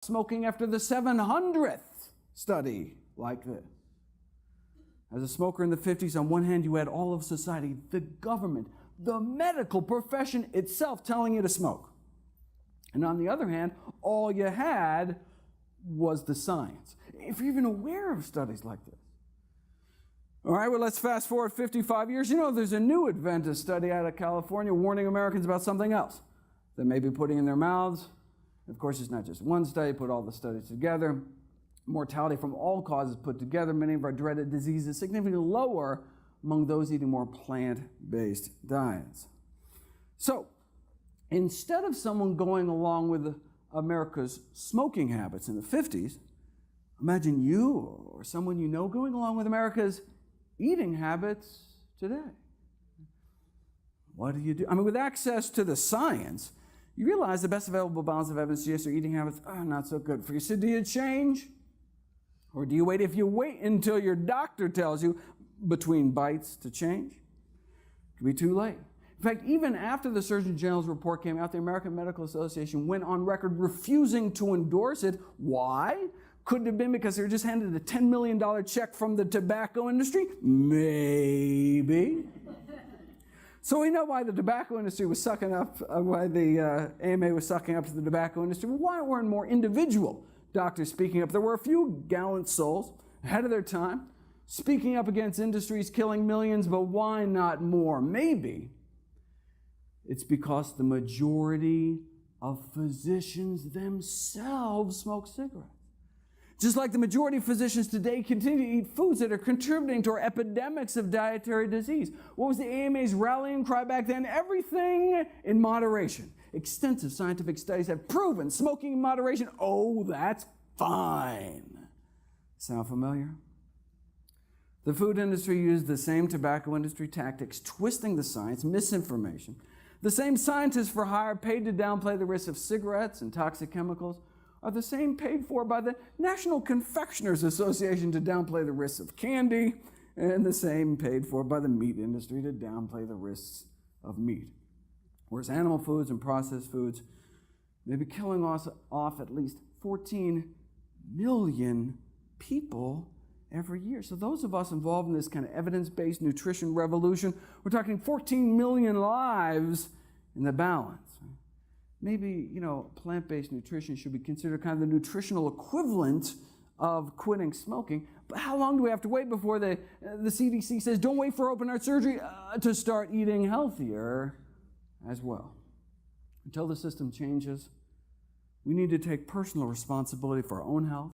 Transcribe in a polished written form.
smoking after the 700th study like this. As a smoker in the 50s, on one hand, you had all of society, the government, the medical profession itself telling you to smoke. And on the other hand, all you had was the science. If you're even aware of studies like this. All right, well, let's fast forward 55 years. You know, there's a new Adventist study out of California warning Americans about something else they may be putting in their mouths. Of course, it's not just one study, put all the studies together. Mortality from all causes put together, many of our dreaded diseases significantly lower among those eating more plant-based diets. So, instead of someone going along with America's smoking habits in the 50s, imagine you or someone you know going along with America's eating habits today. What do you do? I mean, with access to the science, you realize the best available balance of evidence suggests your eating habits are not so good for you. So do you change? Or do you wait? If you wait until your doctor tells you between bites to change, it could be too late. In fact, even after the Surgeon General's report came out, the American Medical Association went on record refusing to endorse it. Why? Could it have been because they were just handed a $10 million check from the tobacco industry? Maybe. So we know why the tobacco industry was sucking up, why the AMA was sucking up to the tobacco industry. Well, why weren't more individual doctors speaking up? There were a few gallant souls ahead of their time, speaking up against industries killing millions, but why not more? Maybe it's because the majority of physicians themselves smoke cigarettes. Just like the majority of physicians today continue to eat foods that are contributing to our epidemics of dietary disease. What was the AMA's rallying cry back then? Everything in moderation. Extensive scientific studies have proven smoking in moderation, oh, that's fine. Sound familiar? The food industry used the same tobacco industry tactics, twisting the science, misinformation. The same scientists for hire paid to downplay the risks of cigarettes and toxic chemicals are the same paid for by the National Confectioners Association to downplay the risks of candy, and the same paid for by the meat industry to downplay the risks of meat. Whereas animal foods and processed foods may be killing off at least 14 million people every year. So those of us involved in this kind of evidence-based nutrition revolution, we're talking 14 million lives in the balance. Maybe, plant-based nutrition should be considered kind of the nutritional equivalent of quitting smoking. But how long do we have to wait before the CDC says, don't wait for open heart surgery to start eating healthier as well? Until the system changes, we need to take personal responsibility for our own health.